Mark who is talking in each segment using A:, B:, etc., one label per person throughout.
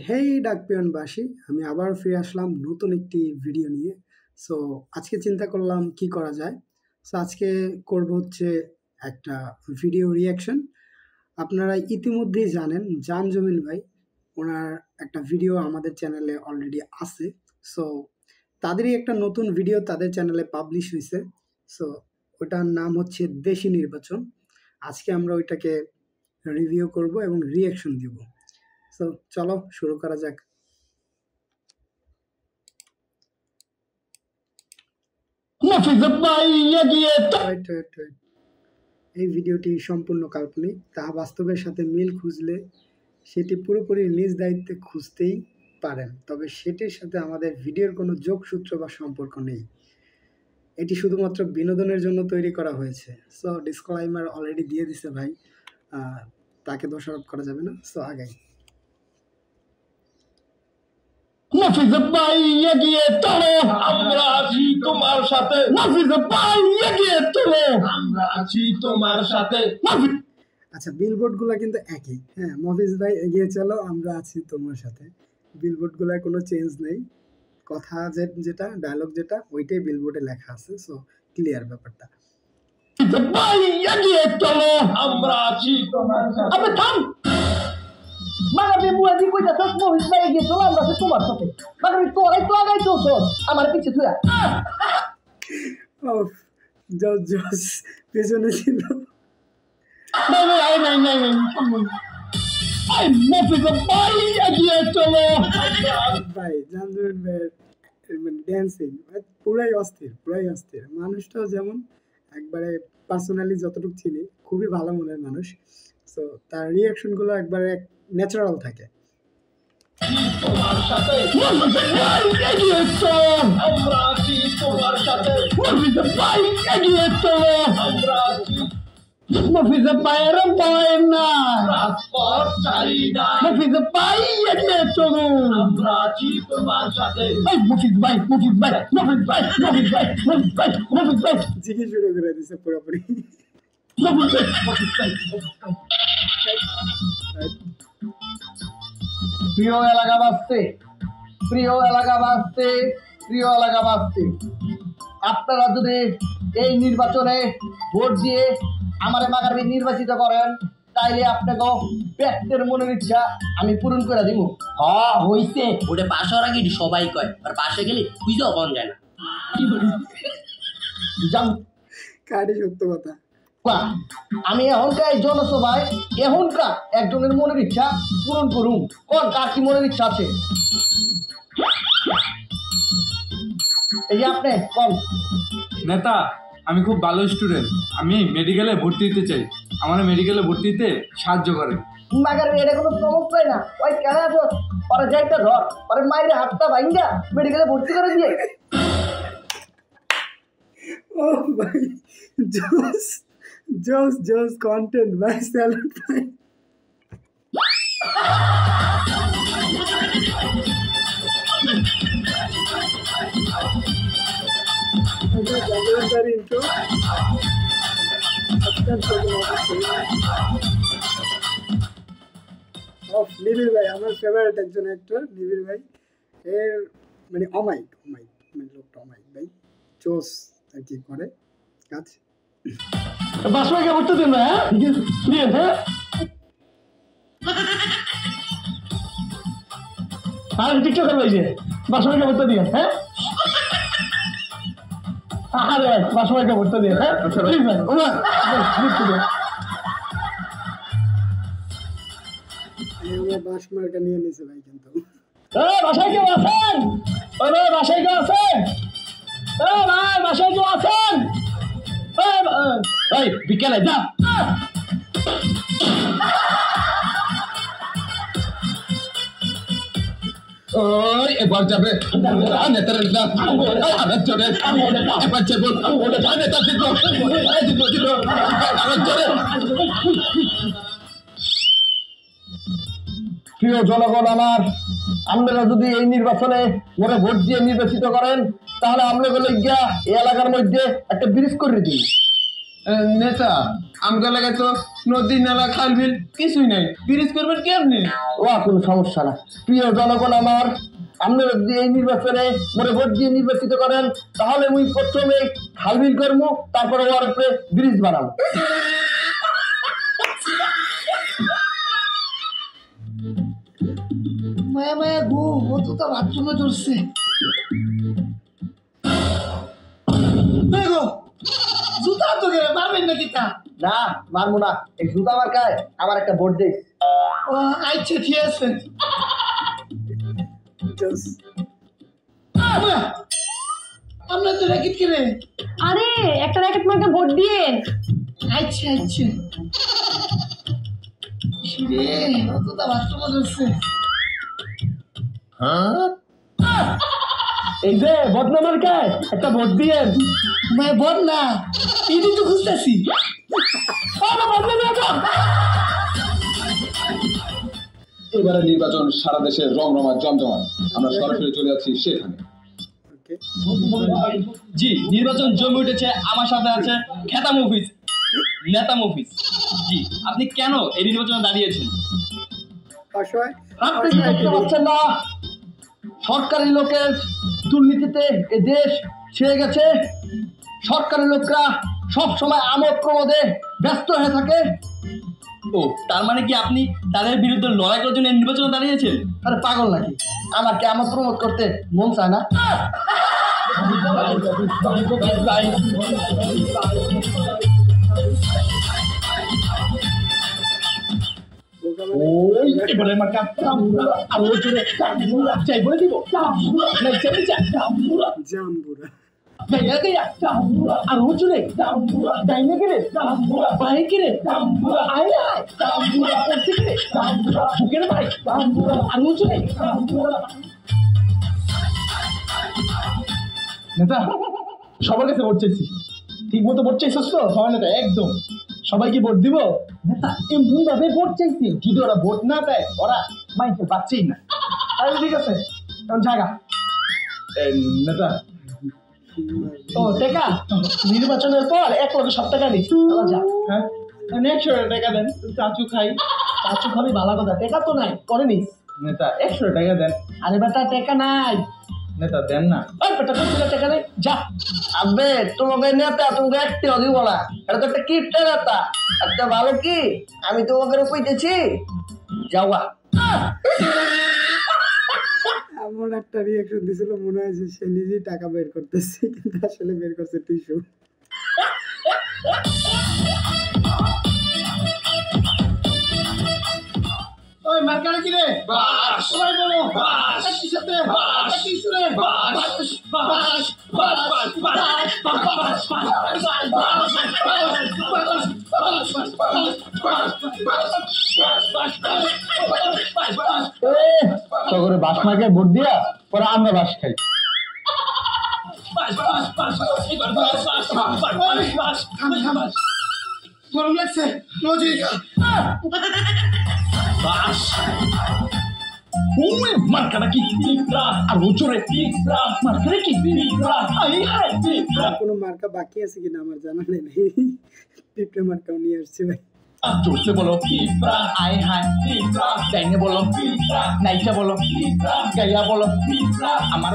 A: হেই ডাকপিয়নবাসী, আমি আবার ফিরে আসলাম নতুন একটি ভিডিও নিয়ে। সো আজকে চিন্তা করলাম কি করা যায়। সো আজকে করব হচ্ছে একটা ভিডিও রিয়াকশন। আপনারা ইতিমধ্যেই জানেন জান জমিন ভাই, ওনার একটা ভিডিও আমাদের চ্যানেলে অলরেডি আছে। সো তাদেরই একটা নতুন ভিডিও তাদের চ্যানেলে পাবলিশ হয়েছে। সো ওটার নাম হচ্ছে দেশি নির্বাচন। আজকে আমরা ওইটাকে রিভিউ করব এবং রিয়াকশন দিব। সো চলো শুরু করা যাক। এই ভিডিওটি সম্পূর্ণ কাল্পনিক, তা বাস্তবের সাথে মিল খুঁজলে সেটি পুরোপুরি নিজ দায়িত্বে খুঁজতেই পারেন, তবে সেটির সাথে আমাদের ভিডিওর কোনো যোগসূত্র বা সম্পর্ক নেই। এটি শুধুমাত্র বিনোদনের জন্য তৈরি করা হয়েছে। সো ডিসক্লাইমার অলরেডি দিয়ে দিছে ভাই, তাকে দোষারোপ করা যাবে না। সো আগে
B: নাফিজা ভাই এগিয়ে চলো, আমরা আছি তোমার সাথে। নাফিজা ভাই এগিয়ে চলো, আমরা আছি তোমার সাথে।
A: আচ্ছা, বিলবোর্ড গুলা কিন্তু একই। হ্যাঁ, মফিজ ভাই এগিয়ে চলো, আমরা আছি তোমার সাথে। বিলবোর্ড গুলায় কোনো চেঞ্জ নেই। কথা যেটা ডায়লগ যেটা ওইটাই বিলবোর্ডে লেখা আছে। সো ক্লিয়ার ব্যাপারটা।
B: ভাই এগিয়ে চলো, আমরা আছি তোমার সাথে। আবে থাম, মাগাবি বুয়াদি কইতা তো মহিষ ভাই এগিয়ে চলো, আমরা আছি তোমার সাথে। মাগাবি তোরাই তো আগাই চলছ আমার পিছে তুই।
A: ও জজ জজ পেছনে ছিল।
B: নাই নাই নাই নাই আই মফিজা ভাই এগিয়ে চলো।
A: ভাই জানজুন ভাই ড্যান্সিং পুরাই অস্থির, পুরাই অস্থির। মানুষটাও যেমন একবারে পার্সোনালি যতটুকু চিনি খুবই ভালো মনের মানুষ। সো তার রিয়াকশন গুলো একবারে ন্যাচারাল থাকে।
B: তোমার সাথে এগিয়ে চলো, আমরা আছি তোমার সাথে। মফিজা ভাই এগিয়ে চলো, আমরা আছি। মফিজা ভাইয়ের ভয় না, রাজপথ ছাড়ি না। মফিজা ভাই এগিয়ে চলো, আমরা আছি তোমার সাথে। এই মফিজ ভাই, মফিজ ভাই, মফিজ ভাই, মফিজ ভাই, মফিজ ভাই, মফিজ ভাই
A: জিজ্ঞেস শুরু করে দিছে পুরোপুরি।
B: মফিজ ভাই, মফিজ ভাই। প্রিয় এলাকাবাসী, প্রিয় এলাকাবাসী, প্রিয় এলাকাবাসী, আপনারা যদি এই নির্বাচনে ভোট দিয়ে আমারে মাগারবি নির্বাচিত করেন, তাইলে আপনাকে ব্যক্তির মনের ইচ্ছা আমি পূরণ করে দিব।
C: হ্যাঁ হইছে, ওটা পাশ হওয়ার আগে সবাই কয়, আর পাশে গেলে বুঝতেও পাওয়া যায় না।
A: কাটি সত্য কথা।
B: আমি এখনকার এই জনসভায় এখনকার একজনের মনের ইচ্ছা পূরণ করুন। কোন কার কি মনের ইচ্ছা আছে? এই যে আপনি কোন
D: নেতা? আমি খুব ভালো স্টুডেন্ট, আমি মেডিকেলে ভর্তি হতে চাই, আমার মেডিকেলে ভর্তি হতে সাহায্য করেন।
B: মাগার এটা কোনো সমস্যাই না। ওই কেন আছো পরে যাইতে ধর, পরে মায়ের হাতটা ভাঙ্গা মেডিকেলে ভর্তি করে দিয়ে।
A: ও ভাই, জোস জোস জোস কন্টেন্ট ভাই, স্যালুট ভাই। নিবিড় ভাই আমার ফেভারিট একজন অ্যাক্টর। নিবিড় ভাই এর মানে অমাইক অমাইক মানে লোকটা অমাইক ভাই, জোস আর কি করে কাজ।
B: বাসমাকে ভর্তি দিন না, হ্যাঁ হ্যাঁ টিকটকার ভাই যে বাসমাকে ভর্তি দিয়ে, হ্যাঁ আরে বাসমাকে ভর্তি দিয়ে, হ্যাঁ প্লিজ ভাই
A: বাস মার্কা নিয়ে নিছে ভাই। কিন্তু
B: বাসায় কেউ আছেন? ওরে বাসায় কেউ আছেন? ভাই বাসায় কেউ আছেন? এই বিকেলে যা। ওই এবার যাবে নেতার আবার চলে, এবার যাবো নেতা প্রিয় জনগণ আমার, আপনারা যদি এই নির্বাচনে মনে ভোট দিয়ে নির্বাচিত করেন, তাহলে আমরা বলে গিয়া এই এলাকার মধ্যে একটা ব্রিজ করে দিই। নেতা আমগা লাগে তো নদী নালা খাল বিল কিছুই নাই, ব্রিজ করবেন কেমনি? ও কোনো সমস্যা না। প্রিয় জনগণ আমার, আপনারা যদি এই নির্বাচনে মোরে ভোট দিয়ে নির্বাচিত করেন তাহলে মুই প্রথমে খাল বিল করবো, তারপরে ওর উপরে ব্রিজ বানাবো।
E: মায়া মায়া গো, ও তো তার বাথরুমে ধরছে। দেখো জুতা তো গেলে মারবেন নাকি তা?
B: না মানবো না, এই জুতা মার্কায় আমার একটা ভোট দিস।
E: ও আচ্ছা ঠিক আছে। আপনার তো র্যাকেট কিনে।
F: আরে একটা র্যাকেট মার্কে ভোট দিয়েন।
E: আচ্ছা আচ্ছা। রে ও তো তার বাথরুমে ধরছে।
B: এই যে বদনা মার্কায় একটা ভোট দিয়েন।
E: মায়া বল না, এটি তো খুঁজতেছি।
G: এবারে নির্বাচন সারা দেশের রমরমা জমজমাট। আমরা সরাসরি চলে যাচ্ছি সেখানে।
A: ওকে,
C: জি, নির্বাচন জমে উঠেছে। আমার সাথে আছে খেতা মফিজ, নেতা মফিজ। জি, আপনি কেন এই নির্বাচনে দাঁড়িয়েছেন?
A: অসহায়
B: আপনি কি দেখতে পাচ্ছেন না সরকারি লোকের দুর্নীতিতে এ দেশ ছেয়ে গেছে? সরকারি লোকরা সব সময় আমোদ প্রমোদে ব্যস্ত হয়ে থাকে।
C: ও, তার মানে কি আপনি তাদের বিরুদ্ধে লড়াই করার জন্য এই নির্বাচনে দাঁড়িয়েছেন?
B: আরে পাগল নাকি? আমার কি আমোদ প্রমোদ করতে মন চায় না?
A: জাম্বুরা।
E: নেতা সবার কাছে ভোট চাইছি, ঠিক মতো ভোট চাইছিস তো? হয় নেতা, একদম সবাইকে ভোট দিব। নেতা এমনি ভাবে ভোট চাইছি, যদি ওরা ভোট না দেয় ওরা মাইকে পাচ্ছেই না। তাহলে ঠিক আছে, এখন জায়গা নেতা। ও টেকা নির্বাচনের পর 1,00,000 টাকা নিস। যা, হ্যাঁ 100 টাকা দেন, চাচু খাই। চাচু খাবি ভালো কথা, টাকা তো নাই, করে নিস। নেতা 100 টাকা দেন। আরে বেটা টাকা নাই। নেতা দেন না। আর বেটা তোর টাকা নেই, যা।
B: আবে তোমাকে নেতা তোমাকে একটি দিব না, এটা তো একটা কিপটা নেতা। একটা ভালো কি আমি তোমাকে কইতেছি, যাওয়া।
A: এমন একটা রিয়াকশন দিছিল, মনে হয় যে সে নিজেই টাকা বের করতেছে, কিন্তু আসলে বের করছে টিস্যু।
E: ওই মার্কারে কি রে? বাস। সবাই বলো বাস। একই সাথে বাস। একই সুরে বাস। বাস বাস বাস বাস বাস
B: করে বাস মার্কে ভোট দিয়া পরে আমরা বাস খাই।
E: গরম লাগছে, মজুরি খা।
C: বাস ওই মার্কাটা কি পিঁপড়া, আর উচরে পিঁপড়া, মার্কাটা কি পিঁপড়া। আই হাই পিঁপড়া।
A: কোনো মার্কা বাকি আছে কিনা আমার জানা নেই। পিঁপড়ে মার্কাও নিয়ে আসছে ভাই।
C: জোরসে বলো পিঁপড়া, আই হাই পিঁপড়া। ডাইনে বলো পিঁপড়া, নাইটা বলো পিঁপড়া, গাইয়া বলো পিঁপড়া, আমার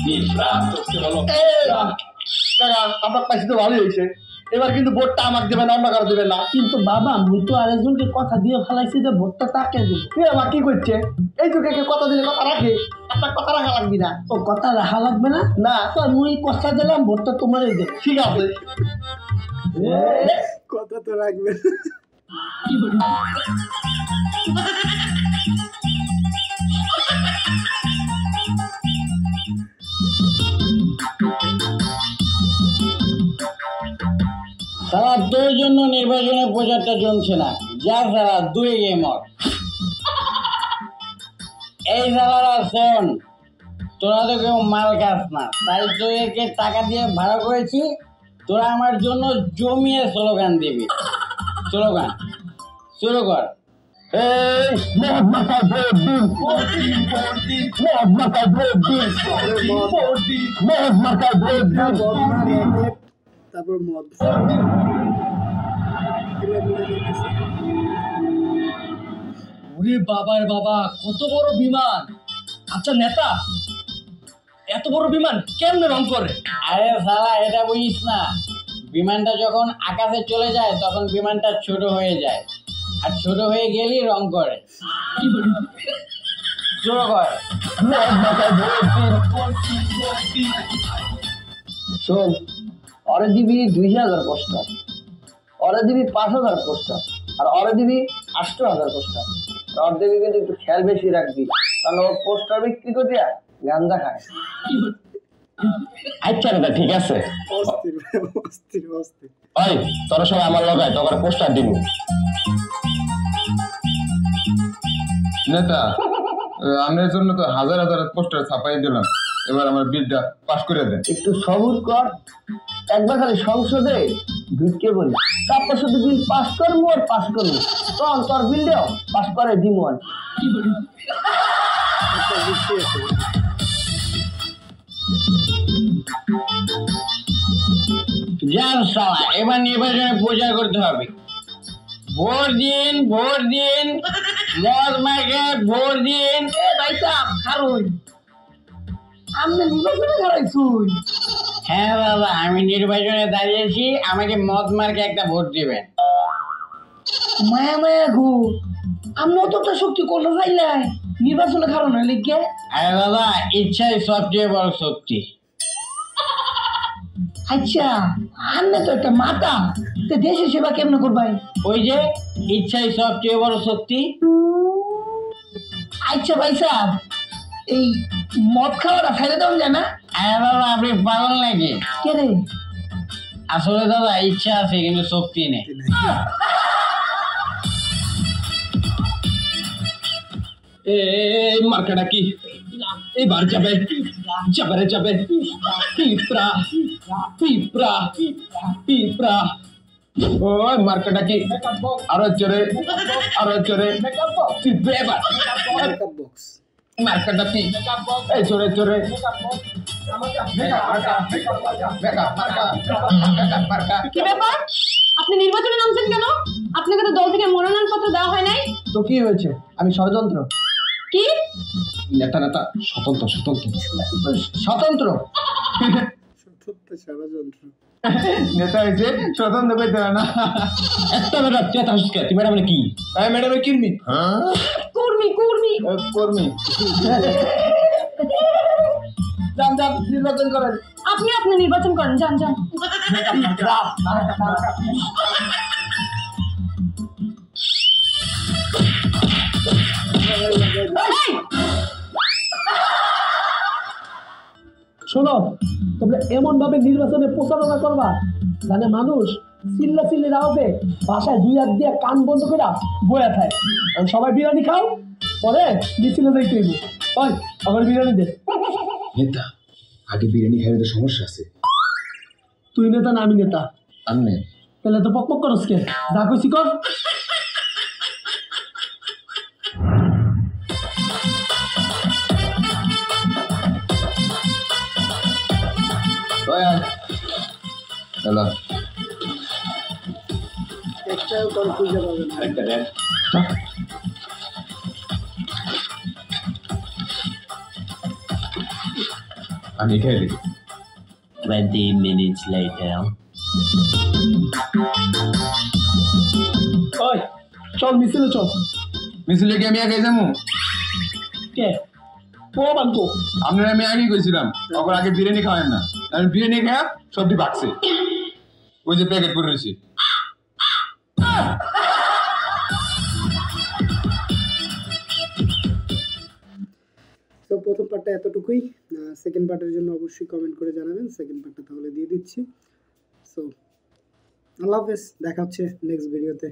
C: পিঁপড়া। জোরসে বলো
B: কাকা আমরা পাইছি তো ভালোই হয়েছে, এবার কিন্তু ভোটটা আমাকে দেবে না, অন্য কারো দেবে না।
E: কিন্তু বাবা মুই তো আরেকজনকে কথা দিয়ে ফেলাইছি যে ভোটটা তাকে দেবো।
B: কে আমার কি করছে? এই যুগে কে কথা দিলে কথা রাখে, একটা কথা রাখা লাগবি না।
E: ও কথা রাখা লাগবে না?
B: না
E: তো মুই কথা দিলাম ভোটটা তোমারই দেবো।
B: ঠিক আছে।
A: কথা তো রাখবে।
H: সারা তোর জন্য নির্বাচনের প্রচারটা জমছে না, যা সারা দুই গেমর। এই সালারা শোন, তোরা তো কেউ মাল খাস না, তাই তোদেরকে টাকা দিয়ে ভাড়া করেছি, তোরা আমার জন্য জমিয়ে স্লোগান দিবি। স্লোগান শুরু কর।
B: এই মহাত্মা ভোট দিন, মহাত্মা ভোট দিন, মহাত্মা ভোট দিন।
A: তারপর মদ।
B: ওরে বাবার বাবা, কত বড় বিমান! আচ্ছা নেতা, এত বড় বিমান কেমনে রং করে?
H: আরে শালা, এটা বুঝিস না, বিমানটা যখন আকাশে চলে যায় তখন বিমানটা ছোট হয়ে যায়, আর ছোট হয়ে গেলেই রং করে। জোর কর।
B: শোন, ওরে দিবি 2000 পোস্টার, ওরে দিবি 5000 পোস্টার, আর ওরে দিবি 8000 পোস্টার। ওর দিবি কিন্তু একটু খেয়াল বেশি রাখবি, কারণ ও পোস্টার বিক্রি করিয়া গাঞ্জা খায়। আচ্ছা দাদা, ঠিক আছে।
A: অস্থির অস্থির অস্থির।
B: ওই তোরা সবাই আমার লগায় তোর পোস্টার দিব।
G: নেতা, আপনার জন্য তো হাজার হাজার পোস্টার ছাপাই দিলাম, এবার আমার বিলটা পাস করে দেন।
B: একটু সবুর কর, একবার খালি সংসদে ঢুকে বলি, তারপর শুধু বিল পাস করবো আর পাস করবো, তখন তোর বিলটাও পাস করে দিব।
H: যার শালা, এবার নির্বাচনে প্রচার করতে হবে। ভোট দিন, ভোট দিন, মদ মাকে ভোট দিন। হ্যাঁ দাদা, আমি নির্বাচনে দাঁড়িয়েছি, আমাকে মদ মার্কে একটা ভোট দিবেন।
F: মায়া মায়া গো, আমি অতটা শক্তি কোনো চাইলাই নির্বাচনে কারণে লিখে।
H: আরে দাদা, ইচ্ছাই সবচেয়ে বড় শক্তি।
F: আচ্ছা, আমি তো একটা মাতা, তো দেশের সেবা কেমন করবাই?
H: ওই যে ইচ্ছাই সবচেয়ে বড় শক্তি।
F: আচ্ছা ভাই সাহেব, এই মদ খাওয়াটা ফেলে দেওয়া যায় না?
H: আরে দাদা, আপনি পাগল নাকি?
F: কে রে?
H: আসলে দাদা, ইচ্ছা আছে কিন্তু শক্তি নেই।
B: এই মার্কাটা কি এবার যাবে? যাবে রে যাবে। পিঁপড়া পিঁপড়া পিঁপড়া। ওই মার্কাটা কি? আরো জোরে, আরো জোরে। পিঁপড়া এবার।
A: Makeup box.
B: মার্কাটা কি? এই জোরে জোরে।
F: কি ব্যাপার? আপনি নির্বাচনে নামছেন কেন? আপনাকে তো দল থেকে মনোনয়নপত্র দেওয়া হয় নাই।
B: তো কি হয়েছে? আমি ষড়যন্ত্র।
F: কি?
G: নেতা নেতা, স্বতন্ত্র স্বতন্ত্র
B: স্বতন্ত্র?
A: সত্য ষড়যন্ত্র।
G: নেতা হয়েছে স্বতন্ত্র করতে হবে না।
B: একটা বেটা চেতা হচ্ছে, তুমি ম্যাডাম কি?
G: ম্যাডামের কিনবি?
F: কর্মী কর্মী।
G: কর্মী।
B: যান যান, নির্বাচন করেন।
F: আপনি নির্বাচন করেন, যান যান।
E: শোনো, তোমরা এমন ভাবে নির্বাচনে প্রচারণা করবা জানে মানুষ চিল্লা চিল্লির আওয়াজে বাসায় 2 হাত দিয়ে কান বন্ধ করে বয়া থাকে। সবাই বিরিয়ানি খাও, পরে মিছিলে যাইতে হইব। ওই আমার বিরিয়ানি দে।
G: নেতা, আগে বিরিয়ানি খাইলে তো সমস্যা আছে।
E: তুই নেতা না আমি নেতা?
G: আননে
E: তাহলে তো পক পক করস কে? যা কইছি কর।
G: হ্যালো,
A: একটাও কল খুঁজে পাবে না।
G: আরেকটা দেন। আমি খেয়ে দিই।
H: 20 minutes later.
E: ওই চল মিছিলে চল।
G: মিছিলে কি আমি আগে যাবো?
E: কে প্রমাণ কো?
G: আপনারা আমি আগেই কইছিলাম আবার আগে বিরিয়ানি খাওয়ান না। আমি বিরিয়ানি খাওয়া সবটি বাকছে, ওই যে প্যাকেট করে রয়েছে।
A: তো প্রথম পার্টটা এতটুকুই। সেকেন্ড পার্টের জন্য অবশ্যই কমেন্ট করে জানাবেন, সেকেন্ড পার্টটা তাহলে দিয়ে দিচ্ছি। সো আল্লাহ হাফেজ, দেখা হচ্ছে নেক্সট ভিডিওতে।